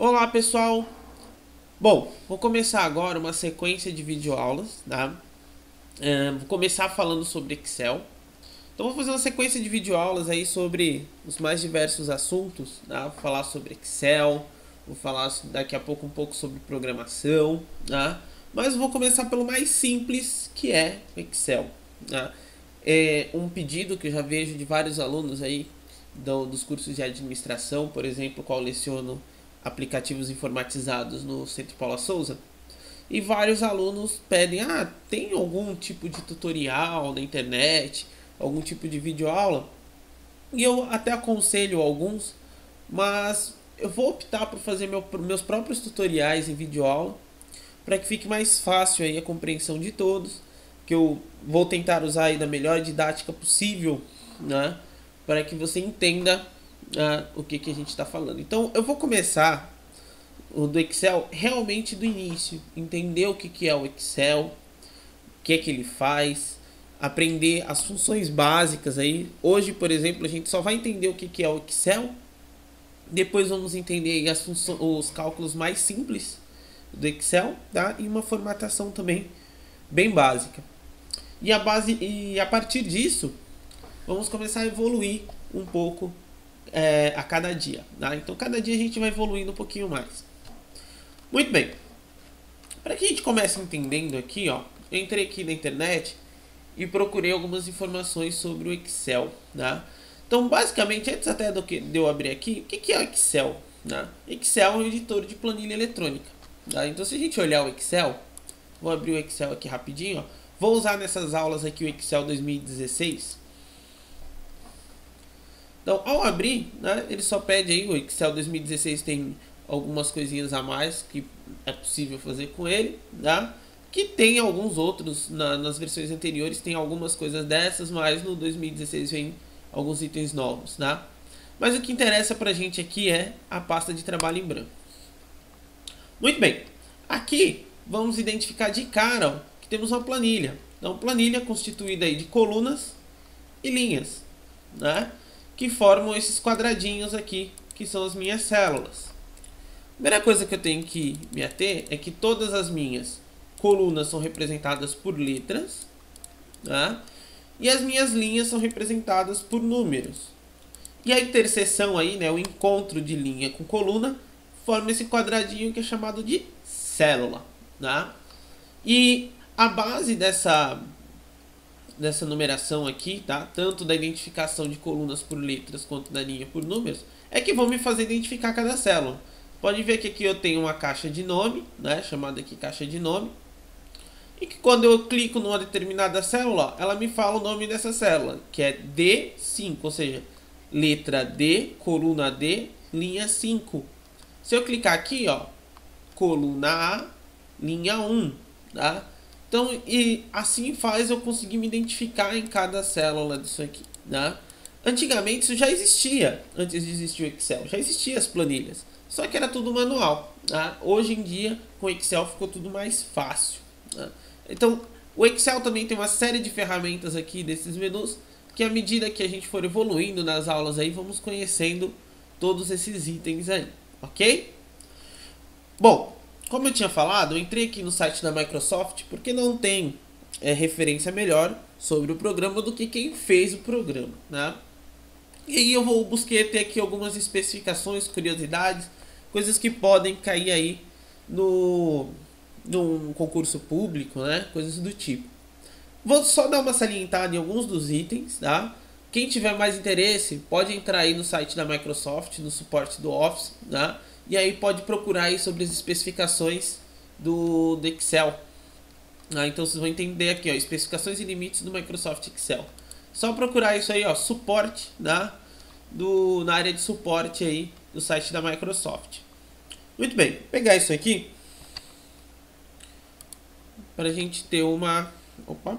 Olá pessoal! Bom, vou começar agora uma sequência de videoaulas, tá? Vou começar falando sobre Excel. Então vou fazer uma sequência de videoaulas aí sobre os mais diversos assuntos, tá? Vou falar sobre Excel, vou falar daqui a pouco um pouco sobre programação, tá? Mas vou começar pelo mais simples, que é o Excel, tá? É um pedido que eu já vejo de vários alunos aí dos cursos de administração, por exemplo, qual leciono aplicativos informatizados no Centro Paula Souza. E vários alunos pedem, tem algum tipo de tutorial na internet, algum tipo de videoaula? E eu até aconselho alguns, mas eu vou optar por fazer meus próprios tutoriais em videoaula, para que fique mais fácil aí a compreensão de todos, que eu vou tentar usar aí da melhor didática possível, né, para que você entenda o que a gente está falando. Então eu vou começar o do Excel realmente do início, entender o que é o Excel, o que ele faz, aprender as funções básicas aí. Hoje, por exemplo, a gente só vai entender o que é o Excel, depois vamos entender os cálculos mais simples do Excel, tá? E uma formatação também bem básica. E a partir disso, vamos começar a evoluir um pouco a cada dia, tá? Então cada dia a gente vai evoluindo um pouquinho mais. Muito bem. Para que a gente comece entendendo aqui, ó, eu entrei aqui na internet e procurei algumas informações sobre o Excel, tá? Então, basicamente, antes até de eu abrir aqui, o que é o Excel? Né? Excel é um editor de planilha eletrônica. Tá? Então, se a gente olhar o Excel, vou abrir o Excel aqui rapidinho, ó. Vou usar nessas aulas aqui o Excel 2016. Então, ao abrir, né, ele só pede aí, o Excel 2016 tem algumas coisinhas a mais que é possível fazer com ele, tá? Que tem alguns outros, nas versões anteriores tem algumas coisas dessas, mas no 2016 vem alguns itens novos, tá? Mas o que interessa pra gente aqui é a pasta de trabalho em branco. Muito bem, aqui vamos identificar de cara, ó, que temos uma planilha. Então, planilha constituída aí de colunas e linhas, né? Que formam esses quadradinhos aqui, que são as minhas células. A primeira coisa que eu tenho que me ater é que todas as minhas colunas são representadas por letras, tá? E as minhas linhas são representadas por números. E a interseção aí, né, o encontro de linha com coluna, forma esse quadradinho que é chamado de célula, tá? E a base dessa numeração aqui, tá? Tanto da identificação de colunas por letras quanto da linha por números, é que vão me fazer identificar cada célula. Pode ver que aqui eu tenho uma caixa de nome, né? Chamada aqui caixa de nome. E que quando eu clico numa determinada célula, ela me fala o nome dessa célula, que é D5, ou seja, letra D, coluna D, linha 5. Se eu clicar aqui, ó, coluna A, linha 1, tá? Então, e assim faz eu conseguir me identificar em cada célula disso aqui, tá? Antigamente isso já existia, antes de existir o Excel, já existiam as planilhas, só que era tudo manual, tá? Hoje em dia, com o Excel ficou tudo mais fácil, tá? Então, o Excel também tem uma série de ferramentas aqui desses menus, que à medida que a gente for evoluindo nas aulas aí, vamos conhecendo todos esses itens aí, ok? Bom, como eu tinha falado, eu entrei aqui no site da Microsoft porque não tem referência melhor sobre o programa do que quem fez o programa, né? E aí busquei ter aqui algumas especificações, curiosidades, coisas que podem cair aí num concurso público, né? Coisas do tipo. Vou só dar uma salientada em alguns dos itens, tá? Quem tiver mais interesse pode entrar aí no site da Microsoft, no suporte do Office, tá? E aí pode procurar aí sobre as especificações do Excel. Então vocês vão entender aqui, ó, especificações e limites do Microsoft Excel. Só procurar isso aí, ó, suporte, tá? Na área de suporte aí do site da Microsoft. Muito bem, vou pegar isso aqui para a gente ter uma... Opa!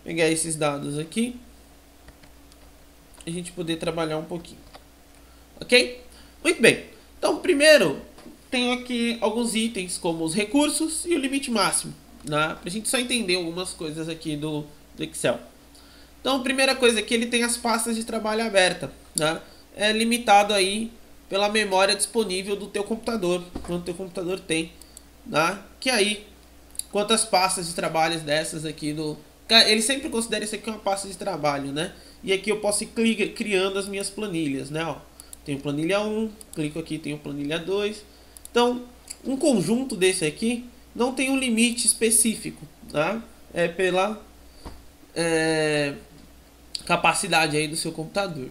Pegar esses dados aqui e a gente poder trabalhar um pouquinho. Ok? Muito bem. Então, primeiro, tenho aqui alguns itens como os recursos e o limite máximo, né? Para a gente só entender algumas coisas aqui do Excel. Então, a primeira coisa aqui, ele tem as pastas de trabalho aberta, né? É limitado aí pela memória disponível do teu computador, quanto teu computador tem, tá? Que aí, quantas pastas de trabalho dessas aqui do... Ele sempre considera isso aqui uma pasta de trabalho, né? E aqui eu posso ir criando as minhas planilhas, né? Ó, tenho planilha 1, clico aqui, tenho planilha 2. Então, um conjunto desse aqui não tem um limite específico, tá? É pela capacidade aí do seu computador.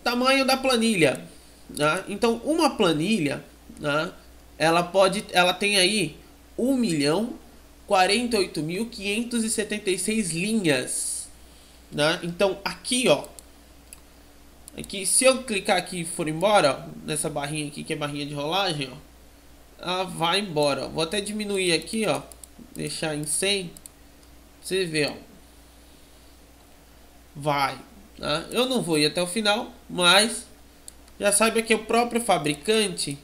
Tamanho da planilha, tá? Então, uma planilha, tá? Ela tem aí 1.048.576 linhas, né? Então aqui, ó, aqui, se eu clicar aqui e for embora, ó, nessa barrinha aqui que é barrinha de rolagem, ó, ela vai embora, ó. Vou até diminuir aqui, ó, deixar em 100, pra você ver, ó, vai, tá? Eu não vou ir até o final, mas já saiba que o próprio fabricante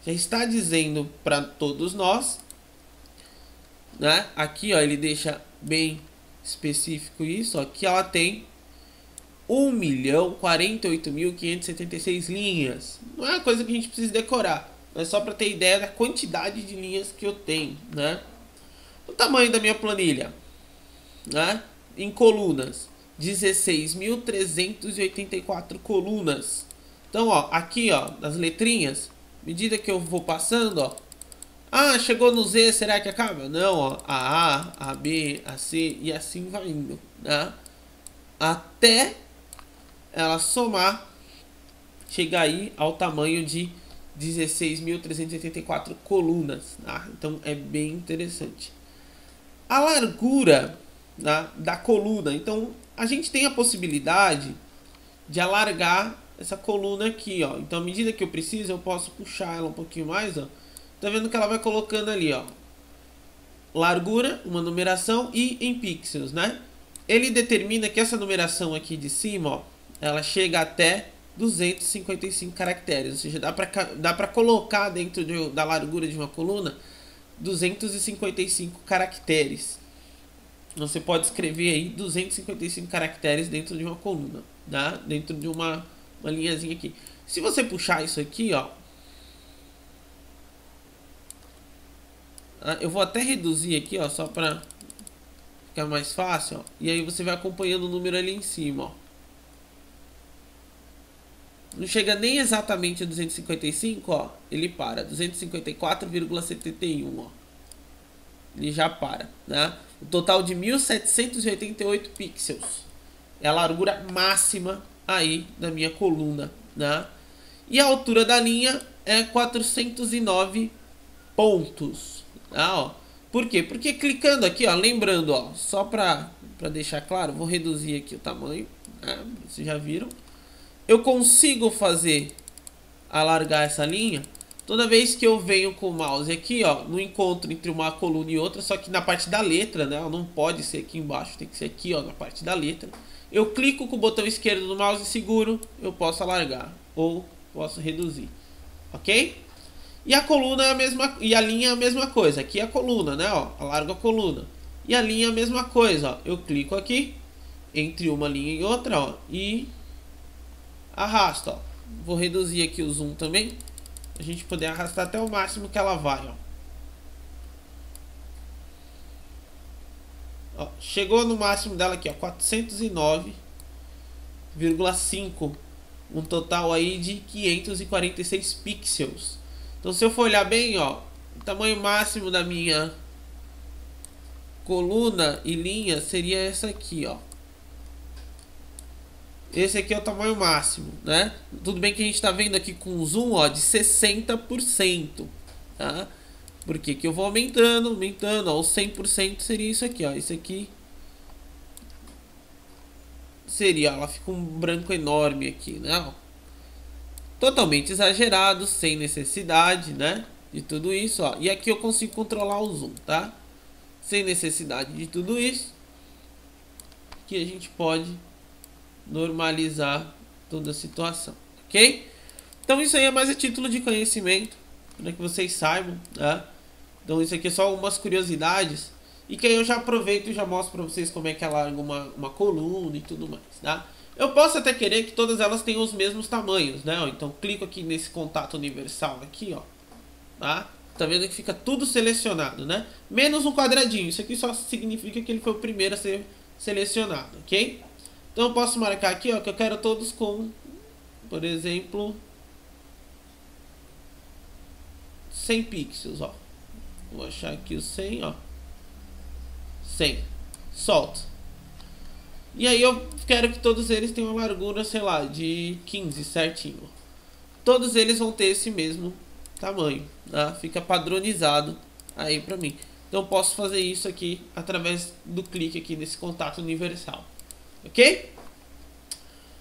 já está dizendo para todos nós, né? Aqui, ó, ele deixa bem específico isso, ó, que ela tem 1.048.576 linhas. Não é uma coisa que a gente precisa decorar, mas só para ter ideia da quantidade de linhas que eu tenho, né? O tamanho da minha planilha, né? Em colunas, 16.384 colunas. Então, ó, aqui, ó, nas letrinhas, medida que eu vou passando, ó, ah, chegou no Z, será que acaba? Não, ó, a A, a B, a C e assim vai indo, né? Até ela somar, chegar aí ao tamanho de 16.384 colunas, tá? Então é bem interessante. A largura, tá, da coluna, então a gente tem a possibilidade de alargar essa coluna aqui, ó. Então à medida que eu preciso, eu posso puxar ela um pouquinho mais, ó. Tá vendo que ela vai colocando ali, ó, largura, uma numeração e em pixels, né? Ele determina que essa numeração aqui de cima, ó, ela chega até 255 caracteres, ou seja, dá pra colocar dentro da largura de uma coluna 255 caracteres. Você pode escrever aí 255 caracteres dentro de uma coluna, tá? Dentro de uma linhazinha aqui. Se você puxar isso aqui, ó, eu vou até reduzir aqui, ó, só para ficar mais fácil, ó. E aí você vai acompanhando o número ali em cima, ó. Não chega nem exatamente a 255, ó. Ele para, 254,71, ó. Ele já para, né? O total de 1.788 pixels é a largura máxima aí da minha coluna, né? E a altura da linha é 409 pontos. Ah, ó. Por quê? Porque clicando aqui, ó, lembrando, ó, só pra deixar claro, vou reduzir aqui o tamanho, né? Vocês já viram. Eu consigo fazer alargar essa linha toda vez que eu venho com o mouse aqui, ó, no encontro entre uma coluna e outra, só que na parte da letra, né? Não pode ser aqui embaixo, tem que ser aqui, ó, na parte da letra. Eu clico com o botão esquerdo do mouse e seguro, eu posso alargar ou posso reduzir, ok? E a coluna é a mesma, e a linha é a mesma coisa. Aqui é a coluna, né, ó, alargo a coluna. E a linha é a mesma coisa, ó. Eu clico aqui entre uma linha e outra, ó, e arrasto, ó. Vou reduzir aqui o zoom também, a gente poder arrastar até o máximo que ela vai, ó. Ó, chegou no máximo dela aqui, ó, 409,5, um total aí de 546 pixels. Então se eu for olhar bem, ó, o tamanho máximo da minha coluna e linha seria essa aqui, ó. Esse aqui é o tamanho máximo, né? Tudo bem que a gente está vendo aqui com zoom, ó, de 60%, tá? Porque que eu vou aumentando, ó, o 100% seria isso aqui, ó. Isso aqui seria, ela fica um branco enorme aqui, né? Ó. Totalmente exagerado, sem necessidade, né? De tudo isso, ó. E aqui eu consigo controlar o zoom, tá? Sem necessidade de tudo isso, que a gente pode normalizar toda a situação, ok? Então isso aí é mais a título de conhecimento, para que vocês saibam, tá? Então isso aqui é só algumas curiosidades, e que aí eu já aproveito e já mostro para vocês como é que alarga uma coluna e tudo mais, tá? Eu posso até querer que todas elas tenham os mesmos tamanhos, né? Então clico aqui nesse contato universal aqui, ó. Tá vendo que fica tudo selecionado, né? Menos um quadradinho. Isso aqui só significa que ele foi o primeiro a ser selecionado, ok? Então eu posso marcar aqui, ó, que eu quero todos com, por exemplo, 100 pixels, ó. Vou achar aqui o 100, ó. 100. Solta. E aí eu quero que todos eles tenham uma largura, sei lá, de 15 certinho. Todos eles vão ter esse mesmo tamanho, tá? Fica padronizado aí pra mim. Então eu posso fazer isso aqui através do clique aqui nesse contato universal. Ok?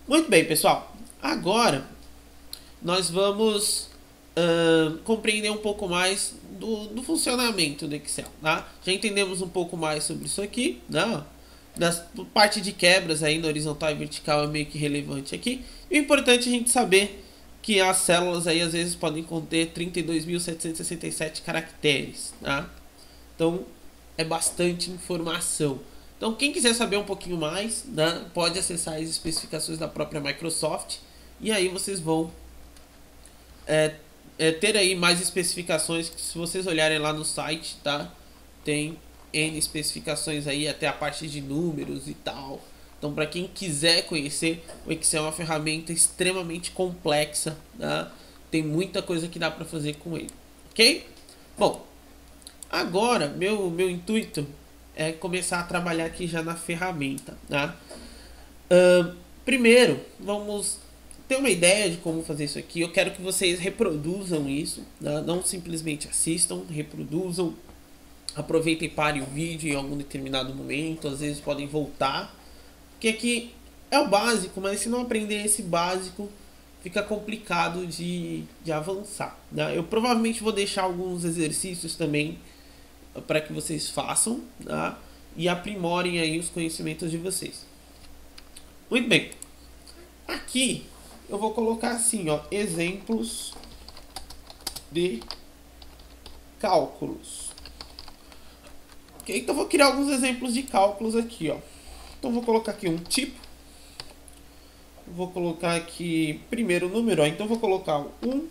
Muito bem, pessoal. Agora nós vamos compreender um pouco mais do funcionamento do Excel, tá? Já entendemos um pouco mais sobre isso aqui, né? Da parte de quebras aí na horizontal e vertical é meio que relevante aqui. E o importante é a gente saber que as células aí às vezes podem conter 32.767 caracteres, tá? Então é bastante informação. Então quem quiser saber um pouquinho mais, né, pode acessar as especificações da própria Microsoft e aí vocês vão ter aí mais especificações que, se vocês olharem lá no site, tá? Tem N especificações aí, até a parte de números e tal. Então, para quem quiser conhecer, o Excel é uma ferramenta extremamente complexa, tá? Tem muita coisa que dá para fazer com ele, ok? Bom, agora meu intuito é começar a trabalhar aqui já na ferramenta, tá? Primeiro, vamos ter uma ideia de como fazer isso aqui. Eu quero que vocês reproduzam isso, tá? Não simplesmente assistam, reproduzam. Aproveitem e parem o vídeo em algum determinado momento. Às vezes podem voltar, porque aqui é o básico, mas se não aprender esse básico fica complicado de avançar, né? Eu provavelmente vou deixar alguns exercícios também para que vocês façam, tá? E aprimorem aí os conhecimentos de vocês. Muito bem. Aqui eu vou colocar assim, ó, exemplos de cálculos. Ok, então vou criar alguns exemplos de cálculos aqui, ó. Então vou colocar aqui um tipo. Vou colocar aqui primeiro número, ó. Então vou colocar o 1.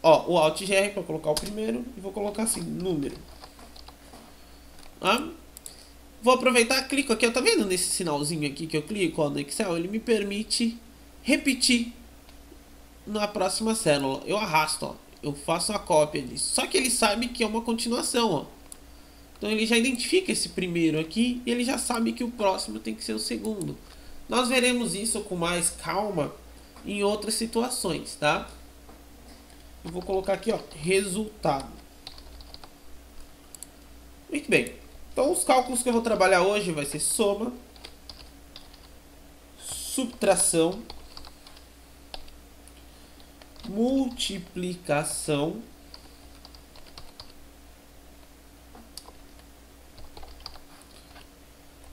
Ó, o Alt GR para colocar o primeiro e vou colocar assim, número. Tá? Vou aproveitar, clico aqui, ó, tá vendo nesse sinalzinho aqui que eu clico, ó, no Excel, ele me permite repetir na próxima célula. Eu arrasto, ó, eu faço a cópia disso. Só que ele sabe que é uma continuação, ó. Então ele já identifica esse primeiro aqui e ele já sabe que o próximo tem que ser o segundo. Nós veremos isso com mais calma em outras situações, tá? Eu vou colocar aqui, ó, resultado. Muito bem. Então os cálculos que eu vou trabalhar hoje vai ser soma, subtração, multiplicação,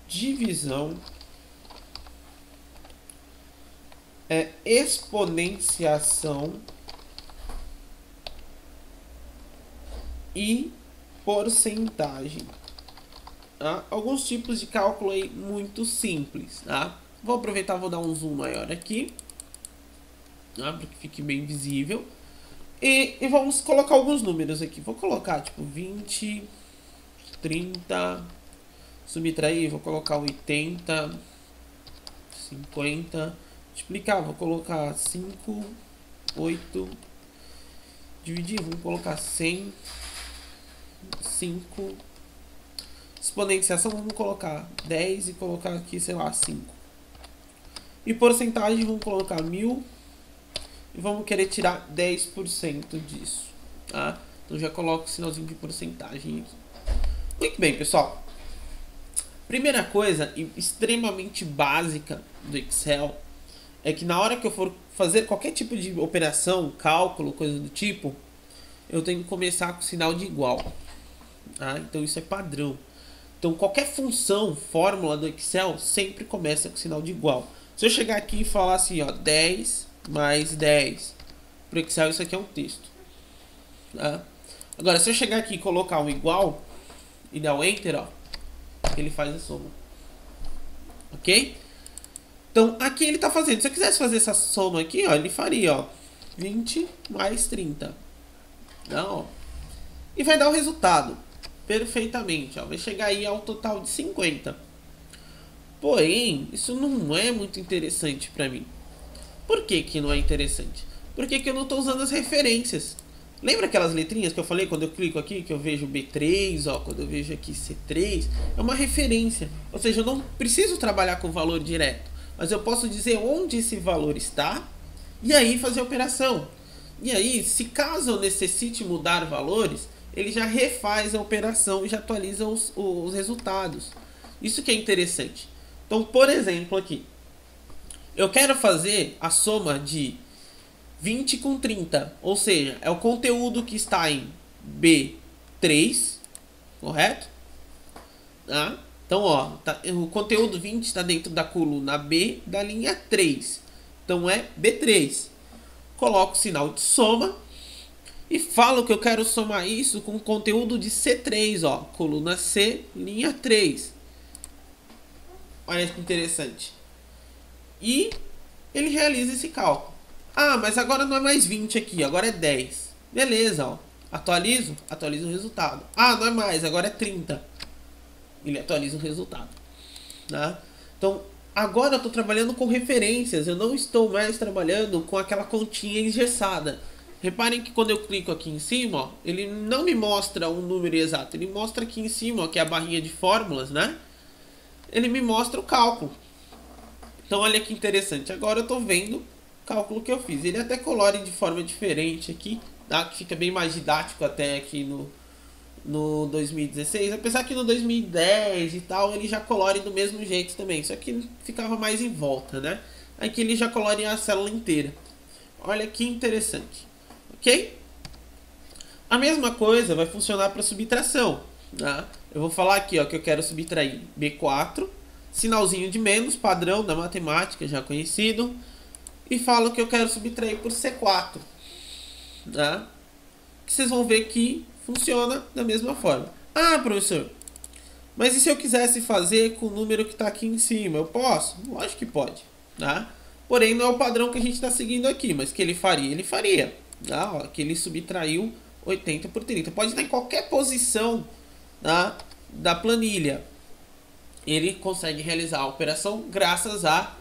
divisão, exponenciação e porcentagem. Tá? Alguns tipos de cálculo aí muito simples, tá? Vou aproveitar, vou dar um zoom maior aqui, tá? Para que fique bem visível. E vamos colocar alguns números aqui. Vou colocar tipo 20, 30, subtrair, vou colocar 80, 50, multiplicar, vou colocar 5, 8, dividir, vamos colocar 100, 5, exponenciação, vamos colocar 10 e colocar aqui, sei lá, 5. E porcentagem, vamos colocar 1000 e vamos querer tirar 10% disso, tá? Então já coloco o sinalzinho de porcentagem aqui. Muito bem, pessoal. Primeira coisa, extremamente básica do Excel, é que na hora que eu for fazer qualquer tipo de operação, cálculo, coisa do tipo, eu tenho que começar com sinal de igual. Tá? Então isso é padrão. Então qualquer função, fórmula do Excel sempre começa com sinal de igual. Se eu chegar aqui e falar assim, ó, 10 mais 10, para o Excel isso aqui é um texto. Tá? Agora se eu chegar aqui e colocar um igual e dar o Enter, ó, ele faz a soma. Ok? Então, aqui ele está fazendo. Se eu quisesse fazer essa soma aqui, ó, ele faria, ó, 20 mais 30. Não, ó. E vai dar o resultado perfeitamente, ó. Vai chegar aí ao total de 50. Porém, isso não é muito interessante para mim. Por que que não é interessante? Porque que eu não estou usando as referências. Lembra aquelas letrinhas que eu falei quando eu clico aqui, que eu vejo B3, ó, quando eu vejo aqui C3? É uma referência. Ou seja, eu não preciso trabalhar com valor direto. Mas eu posso dizer onde esse valor está e aí fazer a operação. E aí, se caso eu necessite mudar valores, ele já refaz a operação e já atualiza os resultados. Isso que é interessante. Então, por exemplo, aqui, eu quero fazer a soma de 20 com 30, ou seja, é o conteúdo que está em B3, correto? Tá? Então, ó, o conteúdo 20 está dentro da coluna B da linha 3. Então é B3. Coloco o sinal de soma e falo que eu quero somar isso com o conteúdo de C3, ó, coluna C, linha 3. Olha que interessante. E ele realiza esse cálculo. Ah, mas agora não é mais 20 aqui, agora é 10. Beleza, ó. Atualizo o resultado. Ah, não é mais, agora é 30. Ele atualiza o resultado. Tá? Então, agora eu estou trabalhando com referências. Eu não estou mais trabalhando com aquela continha engessada. Reparem que quando eu clico aqui em cima, ó, ele não me mostra um número exato. Ele mostra aqui em cima, ó, que é a barrinha de fórmulas, né? Ele me mostra o cálculo. Então, olha que interessante. Agora eu estou vendo o cálculo que eu fiz. Ele até colore de forma diferente aqui, tá? Que fica bem mais didático até aqui no 2016, apesar que no 2010 e tal ele já colore do mesmo jeito também, só que ficava mais em volta, né? Aqui ele já colore a célula inteira. Olha que interessante, ok? A mesma coisa vai funcionar para subtração, tá? Eu vou falar aqui, ó, que eu quero subtrair B4, sinalzinho de menos, padrão da matemática, já conhecido, e falo que eu quero subtrair por C4, tá? Que vocês vão ver que funciona da mesma forma. Ah, professor, mas e se eu quisesse fazer com o número que está aqui em cima? Eu posso? Lógico que pode, tá? Porém, não é o padrão que a gente está seguindo aqui, mas que ele faria. Tá? Ó, que ele subtraiu 80 por 30. Pode estar em qualquer posição, tá, da planilha. Ele consegue realizar a operação graças à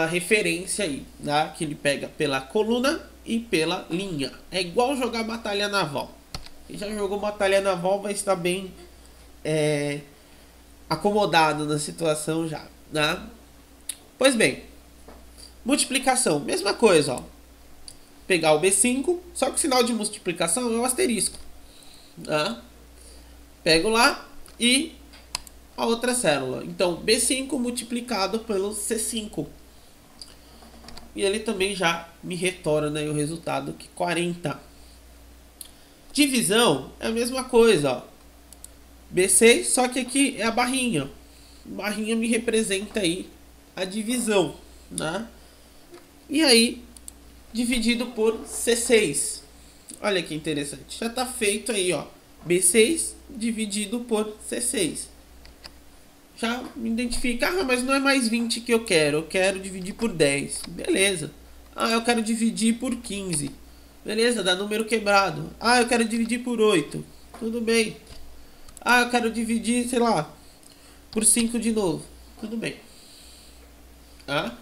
referência aí, tá? Que ele pega pela coluna e pela linha. É igual jogar batalha naval. Quem já jogou batalha naval vai estar bem acomodado na situação já, né? Pois bem, multiplicação, mesma coisa, ó. Pegar o B5, só que o sinal de multiplicação é o asterisco, né? Pego lá e a outra célula. Então, B5 multiplicado pelo C5. E ele também já me retorna aí o resultado que 40. Divisão é a mesma coisa, ó. B6, só que aqui é a barrinha. A barrinha me representa aí a divisão, né? E aí, dividido por C6. Olha que interessante. Já está feito aí, ó. B6 dividido por C6. Já me identifica. Ah, mas não é mais 20 que eu quero dividir por 10. Beleza. Ah, eu quero dividir por 15. Beleza, dá número quebrado. Ah, eu quero dividir por 8. Tudo bem. Ah, eu quero dividir, sei lá, por 5 de novo. Tudo bem. Tá?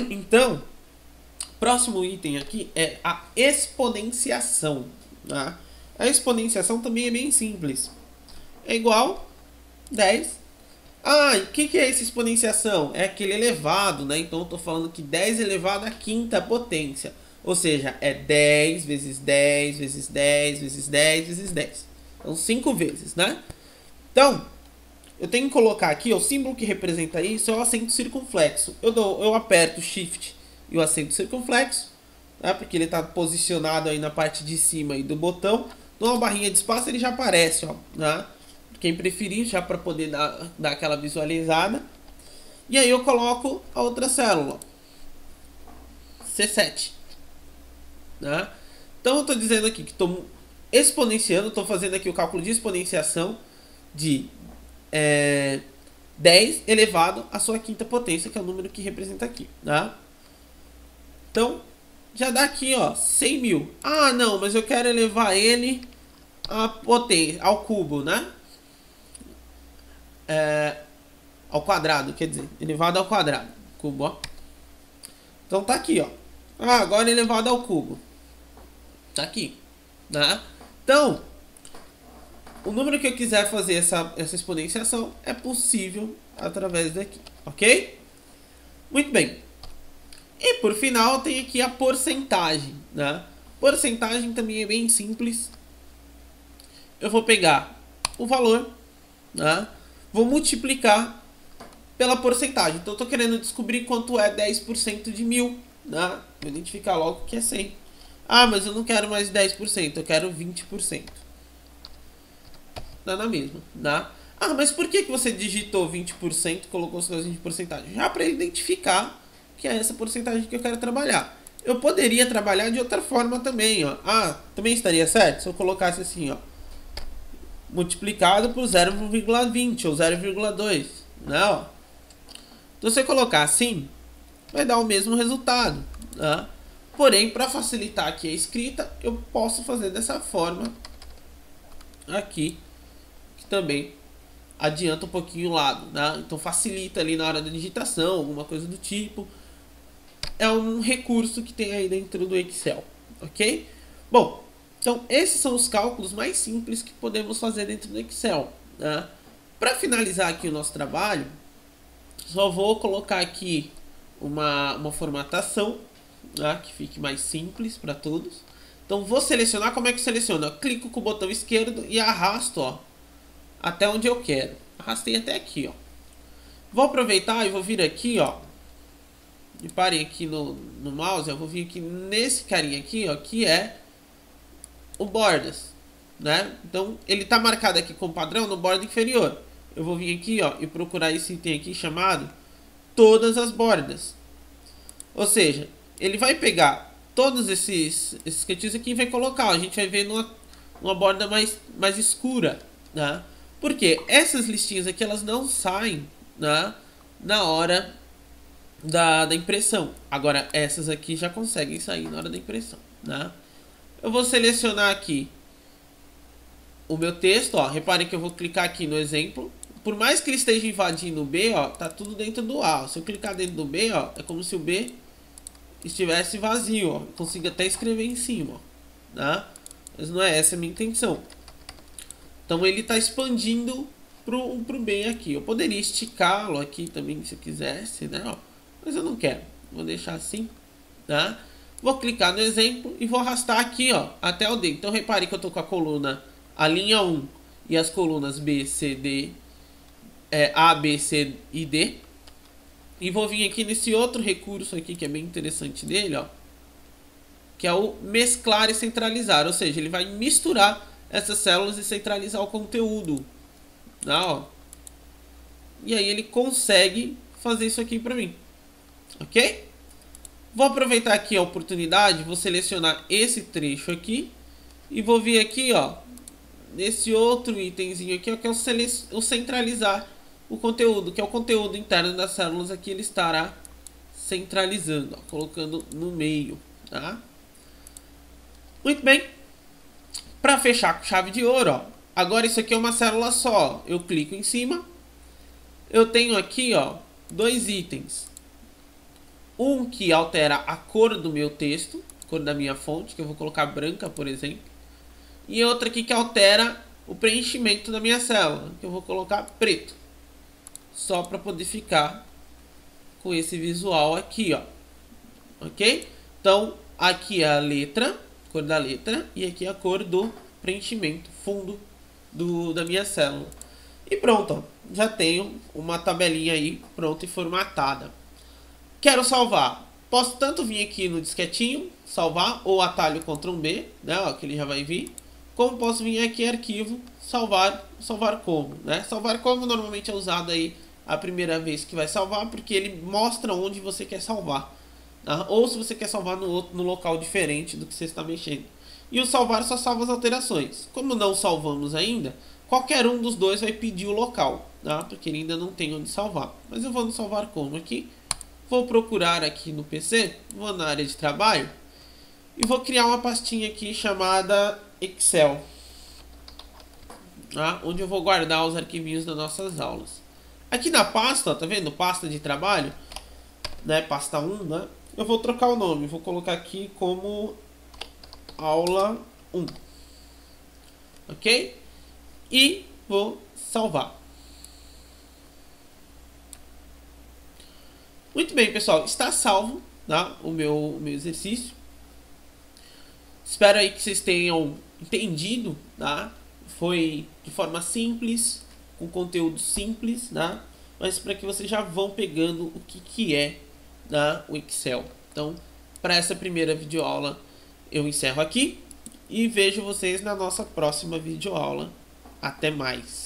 Então, próximo item aqui é a exponenciação. Tá? A exponenciação também é bem simples. É igual 10. Ah, o que é essa exponenciação? É aquele elevado, né? Então eu estou falando que 10 elevado à quinta potência. Ou seja, é 10 vezes 10 vezes 10 vezes 10 vezes 10. Então 5 vezes, né? Então, eu tenho que colocar aqui, o símbolo que representa isso é o acento circunflexo. Eu aperto Shift e o acento circunflexo, né? Porque ele está posicionado aí na parte de cima aí do botão. Dou uma barrinha de espaço, ele já aparece, ó, né? Quem preferir, já para poder dar aquela visualizada. E aí eu coloco a outra célula, C7. Né? Então eu estou dizendo aqui que estou exponenciando, estou fazendo aqui o cálculo de exponenciação de 10 elevado à sua quinta potência, que é o número que representa aqui, tá? Então, já dá aqui, ó, 100 mil. Ah, não, mas eu quero elevar ele à potência, ao cubo, né? Ao quadrado, quer dizer, elevado ao quadrado. Cubo, ó. Então tá aqui, ó. Ah, agora elevado ao cubo. Tá aqui, né? Então, o número que eu quiser fazer essa exponenciação é possível através daqui, ok? Muito bem. E por final tem aqui a porcentagem, né? Porcentagem também é bem simples. Eu vou pegar o valor, né? Vou multiplicar pela porcentagem. Então eu tô querendo descobrir quanto é 10% de 1000, né? Vou identificar logo que é 100. Ah, mas eu não quero mais 10%, eu quero 20%. Dá na mesma, né? Ah, mas por que você digitou 20% e colocou os seus 20 de porcentagem? Já para identificar que é essa porcentagem que eu quero trabalhar. Eu poderia trabalhar de outra forma também, ó. Ah, também estaria certo se eu colocasse assim, ó, multiplicado por 0,20 ou 0,2, né? Ó. Então, se eu colocar assim, vai dar o mesmo resultado, né? Porém, para facilitar aqui a escrita, eu posso fazer dessa forma aqui, que também adianta um pouquinho o lado, né? Então facilita ali na hora da digitação, alguma coisa do tipo. É um recurso que tem aí dentro do Excel, ok? Bom, então esses são os cálculos mais simples que podemos fazer dentro do Excel, né? Para finalizar aqui o nosso trabalho, só vou colocar aqui uma formatação, né, que fique mais simples para todos. Então vou selecionar. Como é que seleciona? Eu clico com o botão esquerdo e arrasto, ó, até onde eu quero. Arrastei até aqui, ó. Vou aproveitar e vou vir aqui, ó. E parem aqui no mouse. Eu vou vir aqui nesse carinha aqui, ó, que é o bordas, né? Então ele tá marcado aqui com padrão no borda inferior. Eu vou vir aqui, ó, e procurar esse item aqui chamado todas as bordas. Ou seja, ele vai pegar todos esses cantinhos aqui e vai colocar, ó, a gente vai ver numa borda mais escura, né? Porque essas listinhas aqui, elas não saem, né, na hora da impressão. Agora, essas aqui já conseguem sair na hora da impressão, né? Eu vou selecionar aqui o meu texto, ó. Reparem que eu vou clicar aqui no exemplo. Por mais que ele esteja invadindo o B, ó, tá tudo dentro do A. Se eu clicar dentro do B, ó, é como se o B estivesse vazio, ó. Eu consigo até escrever em cima, ó, né? Mas não é essa a minha intenção. Então ele está expandindo pro bem aqui. Eu poderia esticá-lo aqui também se eu quisesse, né? Ó, mas eu não quero. Vou deixar assim, tá? Vou clicar no exemplo e vou arrastar aqui, ó, até o D. Então repare que eu tô com a coluna, a linha 1 e as colunas B, C, D, A, B, C e D. E vou vir aqui nesse outro recurso aqui que é bem interessante dele, ó, que é o mesclar e centralizar. Ou seja, ele vai misturar essas células e centralizar o conteúdo, ó. E aí ele consegue fazer isso aqui para mim, ok? Vou aproveitar aqui a oportunidade, vou selecionar esse trecho aqui e vou vir aqui, ó, nesse outro itemzinho aqui, ó, que é o centralizar o conteúdo, que é o conteúdo interno das células aqui. Ele estará centralizando, ó, colocando no meio, tá? Muito bem. Para fechar com chave de ouro, ó, agora isso aqui é uma célula só. Eu clico em cima. Eu tenho aqui, ó, dois itens. Um que altera a cor do meu texto, cor da minha fonte, que eu vou colocar branca, por exemplo. E outra aqui que altera o preenchimento da minha célula, que eu vou colocar preto. Só para poder ficar com esse visual aqui, ó. Ok? Então, aqui é a letra, cor da letra, e aqui é a cor do preenchimento, fundo da minha célula. E pronto, ó, já tenho uma tabelinha aí pronta e formatada. Quero salvar. Posso tanto vir aqui no disquetinho, salvar, ou atalho Ctrl B, né, ó, que ele já vai vir. Como posso vir aqui em arquivo, salvar como, né? Salvar como normalmente é usado aí a primeira vez que vai salvar, porque ele mostra onde você quer salvar, tá? Ou se você quer salvar no local diferente do que você está mexendo. E o salvar só salva as alterações. Como não salvamos ainda, qualquer um dos dois vai pedir o local. tá? Porque ele ainda não tem onde salvar. Mas eu vou no salvar como aqui. Vou procurar aqui no PC, vou na área de trabalho e vou criar uma pastinha aqui chamada Excel, tá? Onde eu vou guardar os arquivinhos das nossas aulas. Aqui na pasta, ó, tá vendo? Pasta de trabalho, né? Pasta 1, né? Eu vou trocar o nome, vou colocar aqui como aula 1, ok? E vou salvar. Muito bem, pessoal, está salvo, tá? O meu exercício. Espero aí que vocês tenham entendido, tá? Foi de forma simples, com conteúdo simples, tá? Mas para que vocês já vão pegando o que é, tá? O Excel. Então, para essa primeira videoaula, eu encerro aqui e vejo vocês na nossa próxima videoaula. Até mais!